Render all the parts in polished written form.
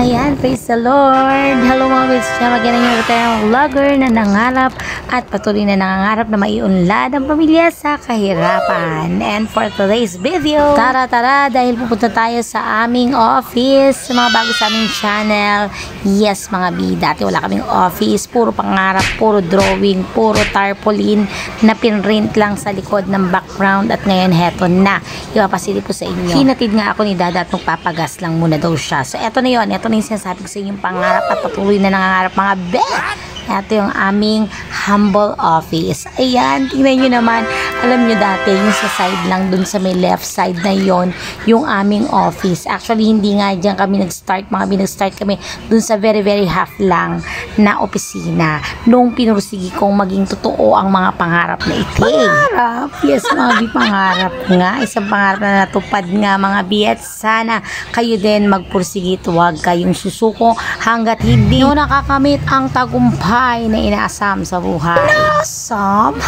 Ayan, praise the Lord. Hello mga bits, magandang yung tayong vlogger na nangarap at patuloy na nangangarap na maiunlad ang pamilya sa kahirapan. And for today's video, tara dahil pupunta tayo sa aming office, sa mga bago sa aming channel. Yes mga bi, dati wala kaming office, puro pangarap, puro drawing, puro tarpaulin na pinrint lang sa likod ng background, at ngayon heto na, ipapasili ko sa inyo. Hinatid nga ako ni Dada at magpapagas lang muna daw siya. So eto na yun, eto na yung sinasabi ko sa inyong pangarap at patuloy na nangangarap mga be. Ito yung aming humble office. Ayan, tingnan nyo naman. Alam nyo dati, yung sa side lang, dun sa may left side na yon, yung aming office. Actually, hindi nga dyan kami nag-start. Nag-start kami dun sa very half lang na opisina. Nung pinursigi kong maging totoo ang mga pangarap na ito. Pangarap? Yes, mga bi, pangarap nga. Isang pangarap na natupad nga, mga bi. At sana kayo din magpursigi. Huwag kayong susuko hanggat hindi nyo nakakamit ang tagumpay na inaasam sa buhay. Inaasam?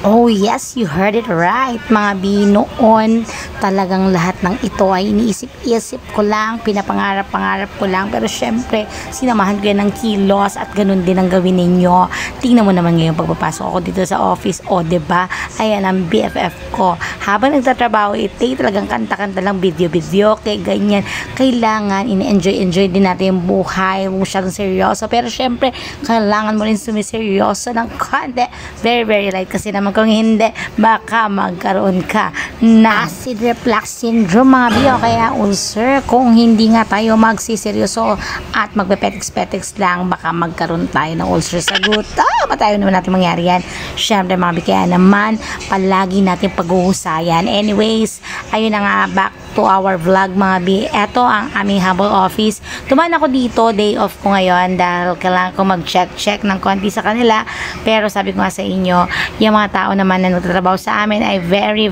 Oh yes, you heard it right mga bi. Noon talagang lahat ng ito ay iniisip-isip ko lang, pinapangarap-pangarap ko lang, pero syempre sinamahan ko yan ng kilos at ganun din ang gawin ninyo. Tingnan mo naman ngayon pagpapasok ako dito sa office, o diba, ayan ang BFF ko. Habang nagtatrabaho ito, talagang kanta-kanta lang, video-video, kaya ganyan. Kailangan ini-enjoy din natin yung buhay, masyadong seryoso, pero syempre kailangan mo rin sumiseryoso ng konti, very light, kasi naman kung hindi, baka magkaroon ka na acid reflux syndrome mga biyo, kaya ulcer. Kung hindi nga tayo magsiseryoso at magpe-petex lang, baka magkaroon tayo ng ulcer sa guta. Matayo naman natin mangyari yan. Syempre mga biyo, kaya naman palagi natin pag-uusayan. Anyways, ayun na nga, back to our vlog mga bi. Ito ang aming humble office. Tumaan ako dito, day off ko ngayon dahil kailangan ko mag-check ng konti sa kanila. Pero sabi ko nga sa inyo, yung mga tao naman na nagtatrabaho sa amin ay very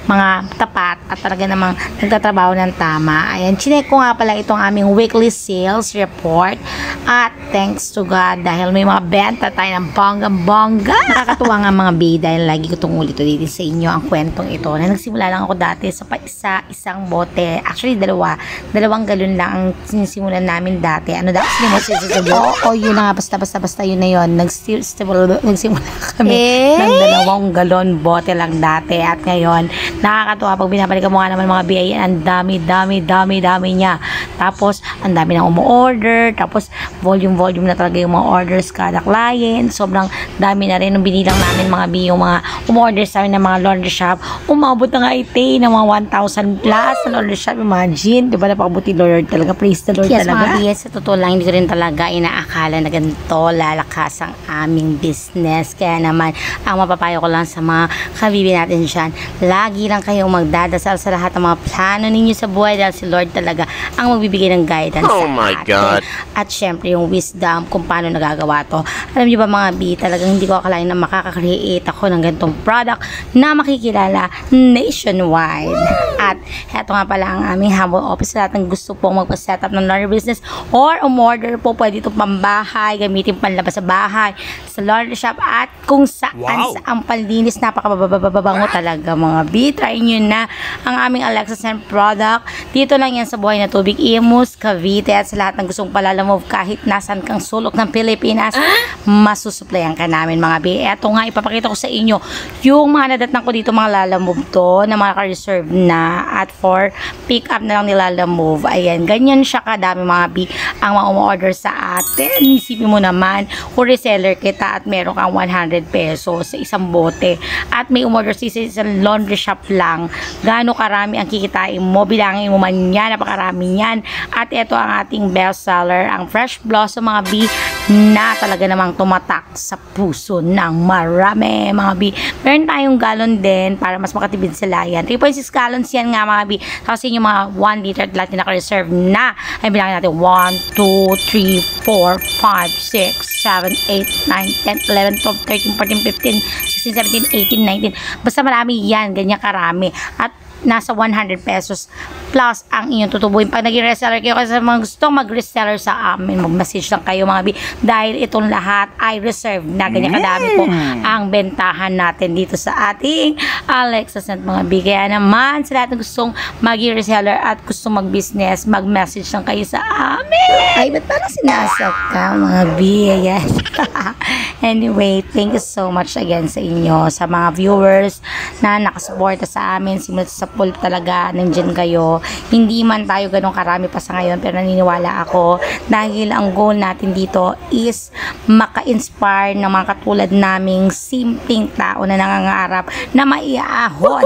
mga tapat at talaga namang nagtatrabaho ng tama. Ayan, chinek ko nga pala itong aming weekly sales report at thanks to God dahil may mga benta tayo ng bongga. Nakakatuwa nga mga bi dahil lagi ko itong ulit dito sa inyo ang kwentong ito na nagsimula lang ako dati sa isang bote. Actually, dalawang galon lang ang sinisimulan namin dati. Ano daw? Oo, yun na nga. Basta yun na yun. Nagsimula kami ng 2 galon bote lang dati. At ngayon, nakakatuwa pag binabalikan mo nga naman mga BI, ang dami niya. Tapos, ang dami nang umu-order. Tapos, volume na talaga yung mga orders kada client. Sobrang dami na rin nung binilang namin mga BI, yung mga umu-order sa amin ng mga laundry shop. Umabot na nga ite ng mga 1,000 plus sa laundry shop. Imagine, diba, napakabuti Lord talaga. Praise the Lord talaga. Yes, mga BI, sa totoo lang, hindi ko rin talaga inaakala na ganito lalakas ang aming business. Kaya naman, ang mapapayo ko lang sa mga kabibi natin dyan, lagi lang kayong magdadasal sa lahat ng mga plano ninyo sa buhay dahil si Lord talaga ang magbibigay ng guidance sa atin. God. At syempre yung wisdom kung paano nagagawa to. Alam niyo ba mga bi, talagang hindi ko akalain na makaka-create ako ng ganitong product na makikilala nationwide. At heto nga pala ang aming humble office. Sa lahat ng gusto pong magpa-set up ng laundry business or umorder po, pwede itong pambahay, gamitin panlabas sa bahay, sa laundry shop, at kung saan ang panlinis, napakababango talaga mga bi. Try nyo na ang aming Alexa Scent product. Dito lang yan sa Buhay na Tubig, Imus, Cavite, at sa lahat ng gustong palalamove kahit nasan kang sulok ng Pilipinas, masusuplayan ka namin mga bi. Eto nga, ipapakita ko sa inyo yung mga nadatnan ko dito, mga lalamove to na mga ka-reserve na at for pick up na lang nilalamove. Ayan, ganyan siya kadami mga bi ang mga umu-order sa atin. Isipin mo naman kung reseller kita at meron kang 100 pesos sa isang bote at may umorder sa isang laundry shop lang, gaano karami ang kikitain mo, bilangin mo man yan, napakarami yan. At ito ang ating best seller, ang Fresh Blossom mga bi, na talaga namang tumatak sa puso ng marami mga bi. Meron tayong galon din para mas makatipid sa layan. 3.6 gallons yan nga mga bi. Kasi yung mga 1 liter at lahat na naka-reserve na, ay bilangin natin 1, 2, 3, 4, 5, 6, 7, 8, 9, 10, 11, 12, 13, 14, 15, 16, 17, 18, 19. Basta marami yan, ganyan karami. At nasa 100 pesos plus ang inyong tutubuin. Pag naging reseller kayo, kasi mga gustong mag-reseller sa amin, mag-message lang kayo mga bi, dahil itong lahat ay reserve na ganyan kadami po ang bentahan natin dito sa ating Alexa's Net mga bi. Kaya naman sa lahat ng gustong maging reseller at gustong mag-business, mag-message lang kayo sa amin. Ay, ba't parang sinasak ka mga bi? Ayan. Anyway, thank you so much again sa inyo, sa mga viewers na nakasuporta sa amin, simula sa pool talaga, nandiyan kayo. Hindi man tayo ganun karami pa sa ngayon, pero naniniwala ako dahil ang goal natin dito is maka-inspire ng mga katulad naming simpleng tao na nangangarap na maiahon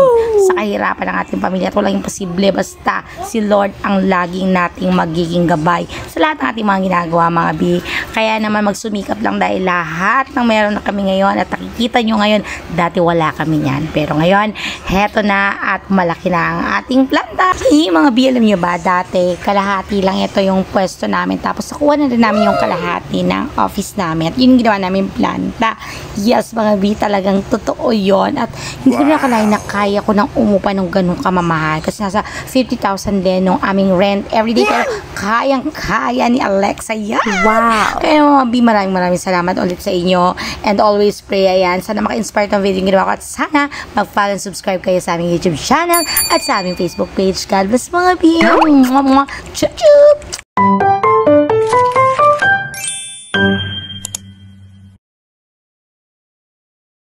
sa kahirapan ng ating pamilya. Ito lang imposible, basta si Lord ang laging nating magiging gabay sa lahat ng ating mga ginagawa mga bi. Kaya naman magsumikap lang dahil lahat ng meron na kami ngayon at nakikita nyo ngayon, dati wala kami yan. Pero ngayon, heto na at malaki na ang ating planta. Mga bi, alam nyo ba, dati kalahati lang ito yung pwesto namin. Tapos nakuha na rin namin yung kalahati ng office namin. At yun yung ginawa namin planta. Yes, mga bi, talagang totoo yon. At hindi ko nakalain na kaya ko nang umupa ng ganun kamamahal. Kasi nasa 50,000 din nung aming rent everyday. Pero kayang-kaya ni Alexa yan. Wow! Kaya mga bi, maraming salamat ulit sa inyo. And always pray, ayan. Sana maka-inspire tong video yung ginawa ko. At sana mag-follow and subscribe kayo sa aming YouTube channel at sa aming Facebook page. God bless mga bi. Chup chup!